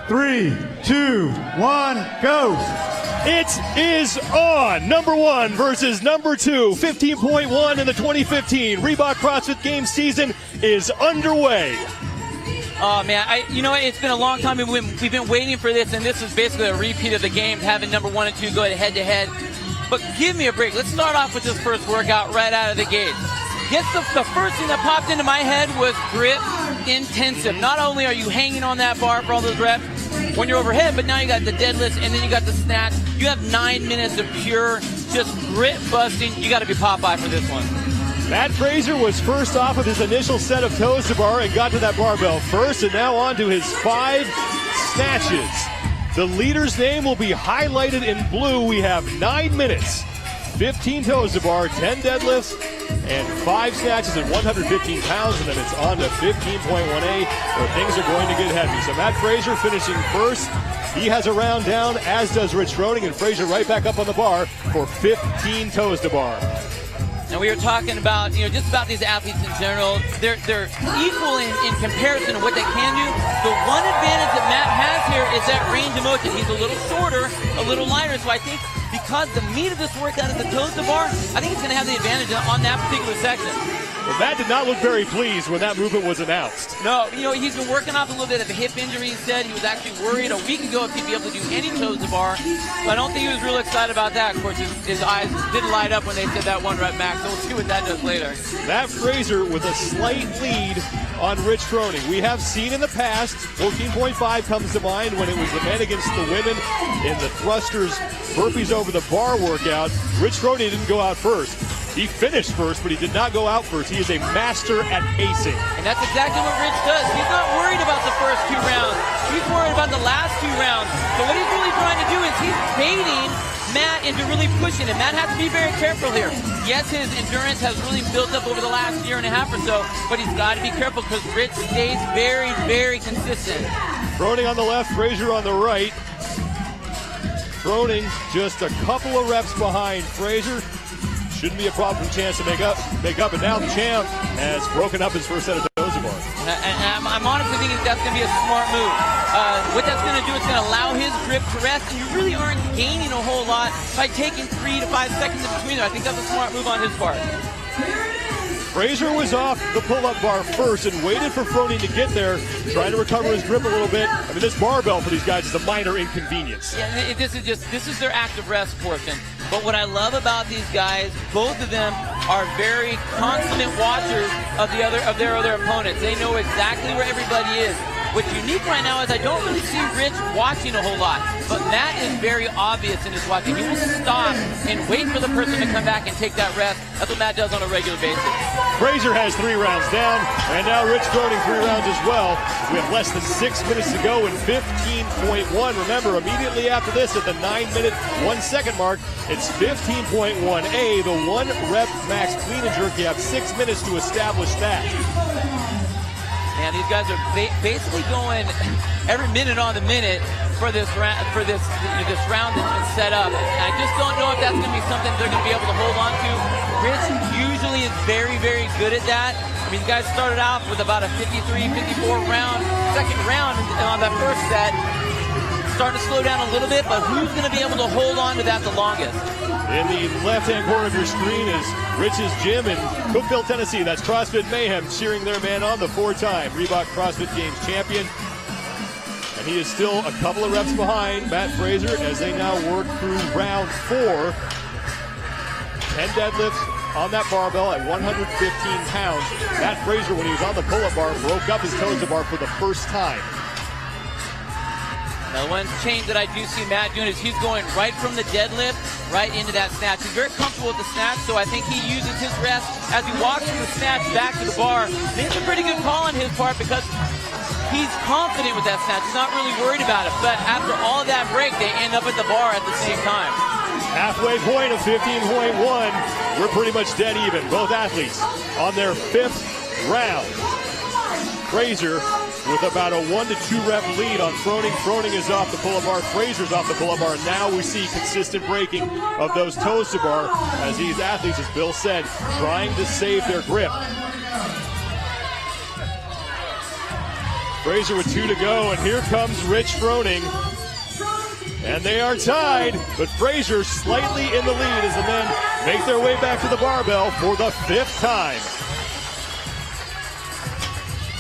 3, 2, 1, go. It is on. Number one versus number two. 15.1 in the 2015 Reebok CrossFit Games season is underway. Oh, man, it's been a long time. We've been waiting for this, and this is basically a repeat of the games, having number one and two go head-to-head. But give me a break. Let's start off with this first workout right out of the gate. The first thing that popped into my head was grip intensive. Not only are you hanging on that bar for all those reps when you're overhead, but now you got the deadlifts and then you got the snatch. You have 9 minutes of pure just grit busting. You got to be Popeye for this one. Matt Fraser was first off with his initial set of toes to bar and got to that barbell first, and now on to his 5 snatches. The leader's name will be highlighted in blue. We have 9 minutes, 15 toes to bar, 10 deadlifts, and 5 snatches at 115 pounds, and then it's on to 15.1A, where things are going to get heavy. So Matt Fraser finishing first. He has a round down, as does Rich Froning, and Fraser right back up on the bar for 15 toes to bar. And we were talking about, just about these athletes in general. They're equal in comparison to what they can do. The one advantage that Matt has here is that range of motion. He's a little shorter, a little lighter, so I think because the meat of this workout is the toes to bar, I think he's going to have the advantage on that particular section. Well, Matt did not look very pleased when that movement was announced. No, he's been working off a little bit of a hip injury. He said he was actually worried a week ago if he'd be able to do any toes to bar. But I don't think he was real excited about that. Of course, his eyes didn't light up when they said that 1 rep max, so we'll see what that does later. Matt Fraser with a slight lead on Rich Froning. We have seen in the past, 14.5 comes to mind when it was the men against the women in the thrusters burpees over the bar workout. Rich Froning didn't go out first. He finished first, but he did not go out first. He is a master at pacing. And that's exactly what Rich does. He's not worried about the first 2 rounds. He's worried about the last 2 rounds. So what he's really trying to do is he's baiting Matt into really pushing him. Matt has to be very careful here. Yes, his endurance has really built up over the last year and a half or so, but he's got to be careful because Rich stays very, very consistent. Froning on the left, Fraser on the right. Froning just a couple of reps behind Fraser. Shouldn't be a problem for Chance to make up. And now the champ has broken up his first set of toes to bar. And I'm honestly thinking that's going to be a smart move. What that's going to do is going to allow his grip to rest, and you really aren't gaining a whole lot by taking 3 to 5 seconds in between there. I think that's a smart move on his part. Fraser was off the pull-up bar first and waited for Froning to get there, trying to recover his grip a little bit. I mean, this barbell for these guys is a minor inconvenience. Yeah, this is their active rest portion. But what I love about these guys, both of them are very consummate watchers of their other opponents. They know exactly where everybody is. What's unique right now is I don't really see Rich watching a whole lot, but Matt is very obvious in his watching. He will stop and wait for the person to come back and take that rest. That's what Matt does on a regular basis. Fraser has 3 rounds down, and now Rich Froning 3 rounds as well. We have less than 6 minutes to go in 15.1. Remember, immediately after this, at the 9-minute, 1-second mark, it's 15.1A, the 1 rep max clean and jerk. You have 6 minutes to establish that. And these guys are basically going every minute on the minute for this round that's been set up. And I just don't know if that's going to be something they're going to be able to hold on to. Rich usually is very, very good at that. I mean, the guys started off with about a 53, 54 round, second round on that first set. Starting to slow down a little bit, but who's going to be able to hold on to that the longest? In the left-hand corner of your screen is Rich's gym in Cookeville, Tennessee. That's CrossFit Mayhem cheering their man on, the 4-time Reebok CrossFit Games champion. And he is still a couple of reps behind Matt Fraser as they now work through round 4. 10 deadlifts on that barbell at 115 pounds. Matt Fraser, when he was on the pull-up bar, broke up his toes to bar for the first time. Now, one change that I do see Matt doing is he's going right from the deadlift right into that snatch. He's very comfortable with the snatch, so I think he uses his rest as he walks from the snatch back to the bar. And it's a pretty good call on his part because he's confident with that snatch. He's not really worried about it. But after all of that break, they end up at the bar at the same time. Halfway point of 15.1. We're pretty much dead even. Both athletes on their 5th round. Fraser with about a 1 to 2 rep lead on Froning. Froning is off the pull-up bar. Fraser's off the pull-up bar. Now we see consistent breaking of those toes to bar as these athletes, as Bill said, trying to save their grip. FRASER with 2 to go, and here comes Rich Froning. And they are tied, but FRASER slightly in the lead as the men make their way back to the barbell for the 5th time.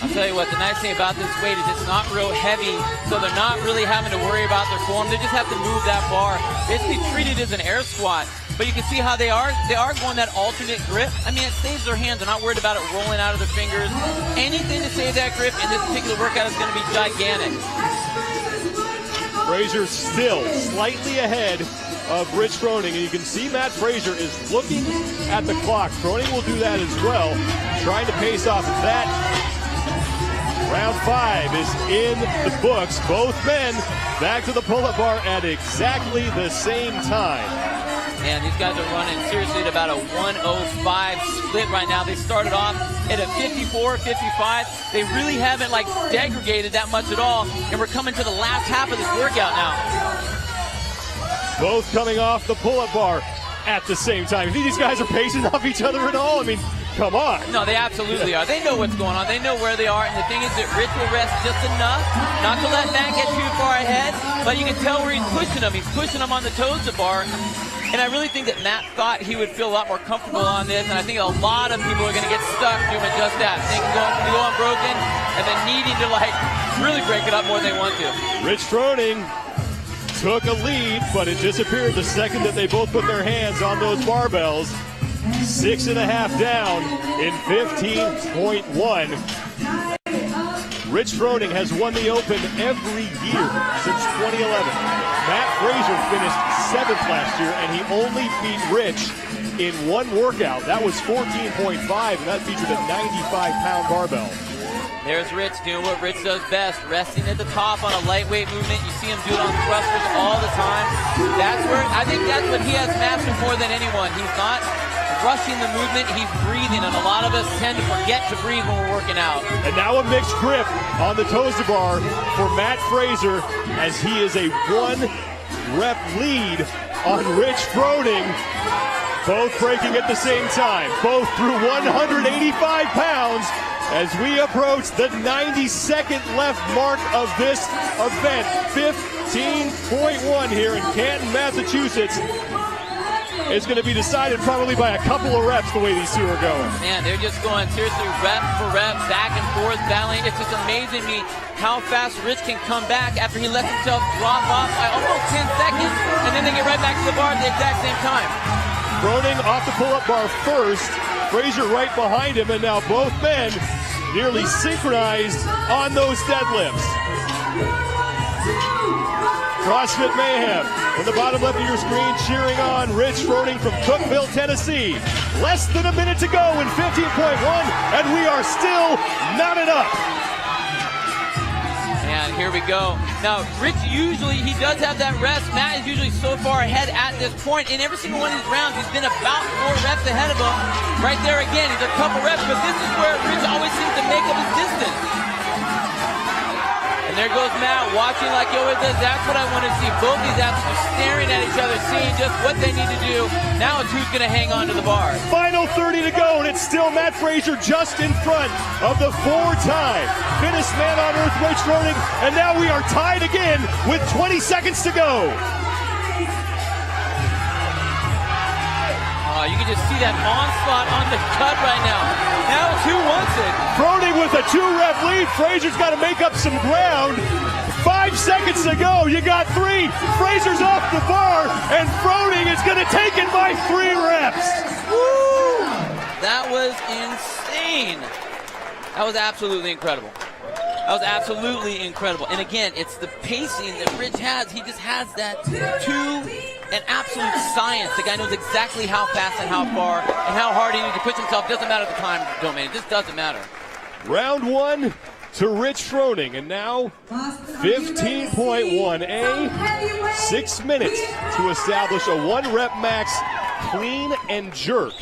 I'll tell you what, the nice thing about this weight is it's not real heavy, so they're not really having to worry about their form. They just have to move that bar. Basically treat it as an air squat. But you can see how they are going that alternate grip. I mean, it saves their hands. They're not worried about it rolling out of their fingers. Anything to save that grip in this particular workout is going to be gigantic. FRASER still slightly ahead of Rich Froning, and you can see Matt FRASER is looking at the clock. Froning will do that as well, trying to pace off that. Round 5 is in the books. Both men back to the pull-up bar at exactly the same time. Man, these guys are running seriously at about a 105 split right now. They started off at a 54, 55. They really haven't degraded that much at all, and we're coming to the last half of this workout now. Both coming off the pull-up bar at the same time. You think these guys are pacing off each other at all? I mean, come on. No, they absolutely are. They know what's going on. They know where they are. And the thing is that Rich will rest just enough not to let Matt get too far ahead. But you can tell where he's pushing him. He's pushing him on the toes of the bar. And I really think that Matt thought he would feel a lot more comfortable on this. And I think a lot of people are going to get stuck doing just that. Thinking going broken and then needing to really break it up more than they want to. Rich Froning took a lead, but it disappeared the second that they both put their hands on those barbells. 6.5 down in 15.1. Rich Froning has won the Open every year since 2011. Matt FRASER finished 7th last year, and he only beat Rich in one workout. That was 14.5, and that featured a 95-pound barbell. There's Rich doing what Rich does best, resting at the top on a lightweight movement. You see him do it on thrusters all the time. I think that's what he has mastered more than anyone. He's not rushing the movement, he's breathing, and a lot of us tend to forget to breathe when we're working out. And now a mixed grip on the toes to bar for Matt FRASER as he is a 1-rep lead on Rich Froning. Both breaking at the same time, both through 185 pounds as we approach the 92nd left mark of this event. 15.1 here in Canton, Massachusetts. It's going to be decided probably by a couple of reps the way these two are going. Man, they're just going seriously rep for rep, back and forth, battling. It's just amazing to me how fast Rich can come back after he lets himself drop off by almost 10 seconds, and then they get right back to the bar at the exact same time. Froning off the pull-up bar first, FRASER right behind him, and now both men nearly synchronized on those deadlifts. CrossFit Mayhem in the bottom left of your screen, cheering on Rich Froning from Cookeville, Tennessee. Less than a minute to go in 15.1, and we are still not enough. And here we go. Now, Rich usually, he does have that rest. Matt is usually so far ahead at this point. In every single one of these rounds, he's been about 4 reps ahead of him. Right there again, he's a couple reps, but this is where Rich always seems to make up his distance. And there goes Matt, watching like he always does. That's what I want to see. Both these athletes are staring at each other, seeing just what they need to do. Now it's who's going to hang on to the bar. Final 30 to go, and it's still Matt FRASER just in front of the 4-time fittest man on earth, Rich Froning. And now we are tied again with 20 seconds to go. You can just see that onslaught on the cut right now. Now it's who wants it. Froning with a 2-rep lead. FRASER's got to make up some ground. 5 seconds to go. You got 3. FRASER's off the bar, and Froning is going to take it by 3 reps. Woo! That was insane. That was absolutely incredible. That was absolutely incredible. And again, it's the pacing that Rich has. He just has that an absolute science. The guy knows exactly how fast and how far and how hard he needs to push himself. Doesn't matter the time domain. It just doesn't matter. Round 1 to Rich Froning, and now 15.1A, 6 minutes to establish a 1-rep max clean and jerk.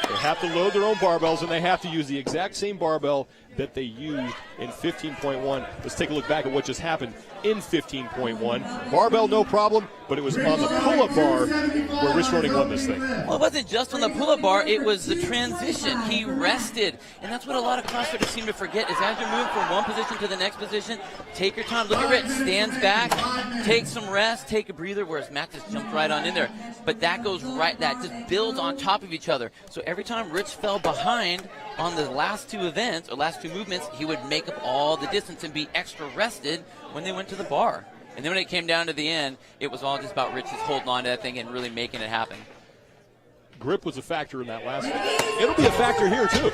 They have to load their own barbells, and they have to use the exact same barbell that they used in 15.1. Let's take a look back at what just happened in 15.1. Barbell, no problem, but it was on the pull-up bar where Rich Froning won this thing. Well, it wasn't just on the pull-up bar, it was the transition. He rested, and that's what a lot of CrossFitters seem to forget, is as you're moving from one position to the next position, take your time. Look at Rich, stands back, take some rest, take a breather, whereas Matt just jumped right on in there. But that goes right, that just builds on top of each other. So every time Rich fell behind on the last two events, or last two movements, he would make up all the distance and be extra rested when they went to the bar. And then when it came down to the end, it was all just about Rich just holding on to that thing and really making it happen. Grip was a factor in that last one. It'll be a factor here, too.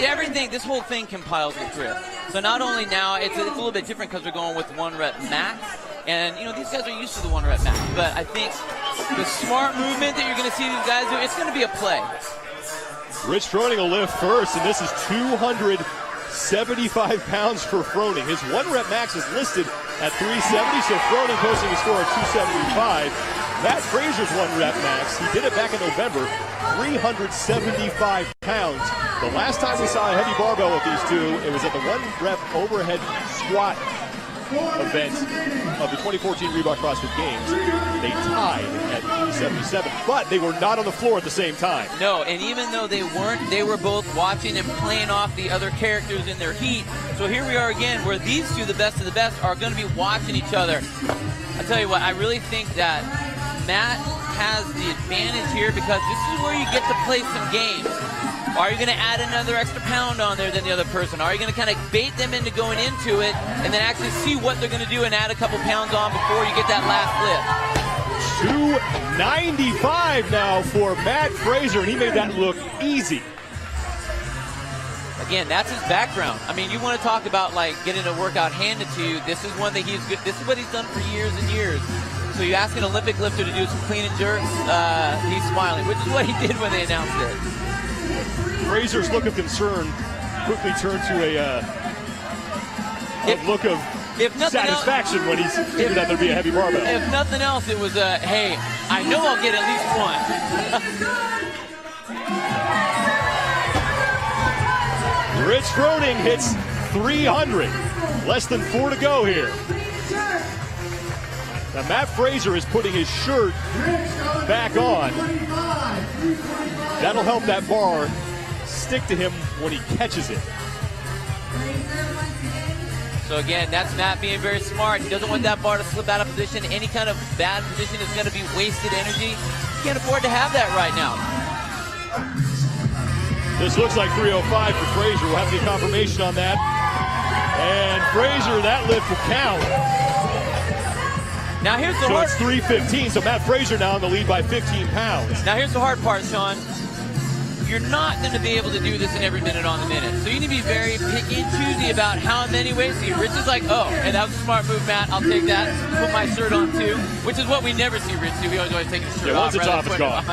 Everything, this whole thing compiles with grip. So not only now, it's a little bit different because we're going with 1 rep max. And, you know, these guys are used to the 1 rep max. But I think the smart movement that you're going to see these guys do, it's going to be a play. Rich Froning will lift first, and this is 275 pounds for Froning. His 1 rep max is listed at 370, so Froning posting a score of 275. Matt Fraser's 1 rep max, he did it back in November, 375 pounds. The last time we saw a heavy barbell with these two, it was at the 1 rep overhead squat event of the 2014 Reebok CrossFit Games. They tied at 377, but they were not on the floor at the same time. No, and even though they weren't, they were both watching and playing off the other characters in their heat. So here we are again, where these two, the best of the best, are going to be watching each other. I tell you what, I really think that Matt has the advantage here because this is where you get to play some games. Are you going to add another extra pound on there than the other person? Are you going to kind of bait them into going into it and then actually see what they're going to do and add a couple pounds on before you get that last lift? 295 now for Matt Fraser, and he made that look easy. Again, that's his background. I mean, you want to talk about like getting a workout handed to you. This is one that he's good. This is what he's done for years and years. So you ask an Olympic lifter to do some clean and jerks, he's smiling, which is what he did when they announced it. Fraser's look of concern quickly turned to a look of satisfaction when he figured out there'd be a heavy barbell. If nothing else, it was hey, I know I'll get at least one. Rich Froning hits 300. Less than 4 to go here. Now Matt Fraser is putting his shirt back on. That'll help that bar stick to him when he catches it. So again, that's Matt being very smart. He doesn't want that bar to slip out of position. Any kind of bad position is going to be wasted energy. He can't afford to have that right now. This looks like 305 for Fraser. We'll have the confirmation on that. And Fraser, that lift will count. Now here's the so hard. It's 315. So Matt Fraser now in the lead by 15 pounds. Now here's the hard part, Sean. You're not going to be able to do this in every minute on the minute. So you need to be very picky and choosy about how many weights. See, Rich is like, oh, and that was a smart move, Matt. I'll take that. Put my shirt on too, which is what we never see Rich do. We always take his shirt off. Once it's off, it's gone.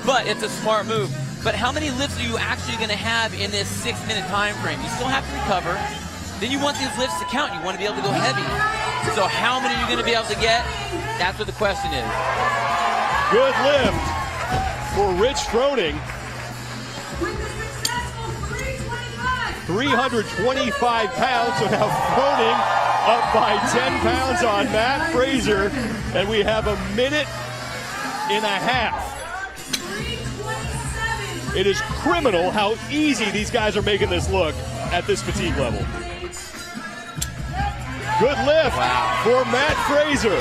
But it's a smart move. But how many lifts are you actually going to have in this 6-minute time frame? You still have to recover. Then you want these lifts to count. You want to be able to go heavy. So how many are you going to be able to get? That's what the question is. Good lift for Rich Froning. 325 pounds, so now Froning up by 10 pounds on Matt Fraser, and we have a minute and a half. It is criminal how easy these guys are making this look at this fatigue level. Good lift for Matt Fraser.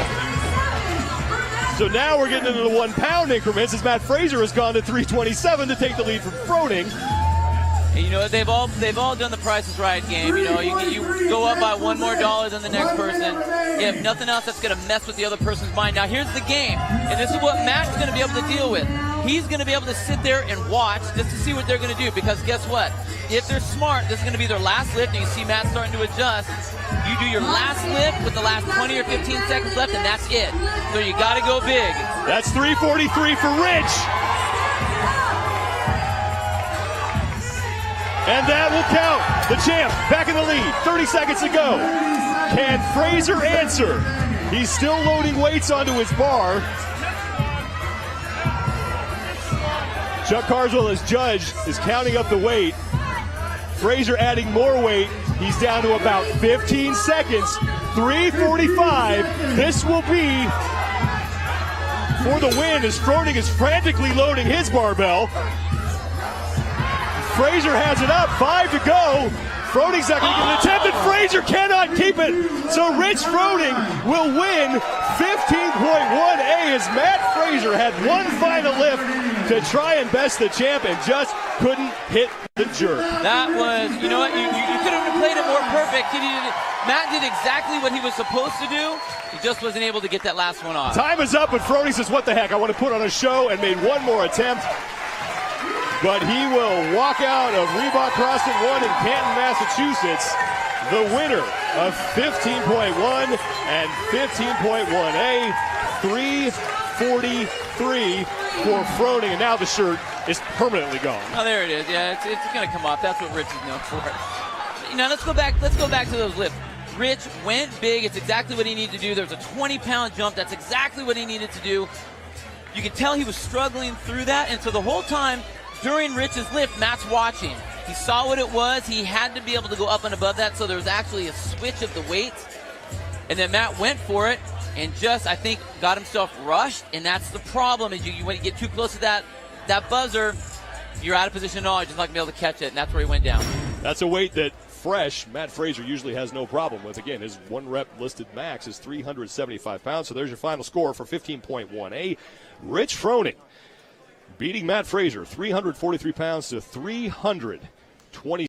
So now we're getting into the 1 pound increments as Matt Fraser has gone to 327 to take the lead from Froning. And you know, they've all done the Price is Right game. You know, you go up by $1 more than the next person. You have nothing else that's going to mess with the other person's mind. Now here's the game, and this is what Matt's going to be able to deal with. He's going to be able to sit there and watch just to see what they're going to do, because guess what? If they're smart, this is going to be their last lift, and you see Matt starting to adjust. You do your last lift with the last 20 or 15 seconds left, and that's it. So you got to go big. That's 343 for Rich. And that will count. The champ back in the lead. 30 seconds to go. Can Fraser answer? He's still loading weights onto his bar. Chuck Carswell, as judge, is counting up the weight. FRASER adding more weight. He's down to about 15 seconds. 3:45. This will be for the win as Froning is frantically loading his barbell. FRASER has it up, 5 to go. Froning's not going to get an attempt, and FRASER cannot keep it. So Rich Froning will win 15.1A as Matt FRASER had one final lift to try and best the champ and just couldn't hit the jerk. That was, you know what, you could have played it more perfect. Matt did exactly what he was supposed to do. He just wasn't able to get that last one off. Time is up, and Froning says, what the heck, I want to put on a show, and made one more attempt. But he will walk out of Reebok CrossFit 1 in Canton, Massachusetts, the winner of 15.1 and 15.1A, 3:43 for Froning, and now the shirt is permanently gone. Oh, there it is. Yeah, it's going to come off. That's what Rich is known for. Now let's go back to those lifts. Rich went big. It's exactly what he needed to do. There's a 20-pound jump. That's exactly what he needed to do. You could tell he was struggling through that, and so the whole time during Rich's lift, Matt's watching. He saw what it was. He had to be able to go up and above that, so there was actually a switch of the weights. And then Matt went for it and just, I think, got himself rushed, and that's the problem is when you get too close to that buzzer, you're out of position at all. You're just not going to be able to catch it, and that's where he went down. That's a weight that fresh Matt FRASER usually has no problem with. Again, his one rep listed max is 375 pounds, so there's your final score for 15.1A. Rich Froning beating Matt FRASER, 343 pounds to 320.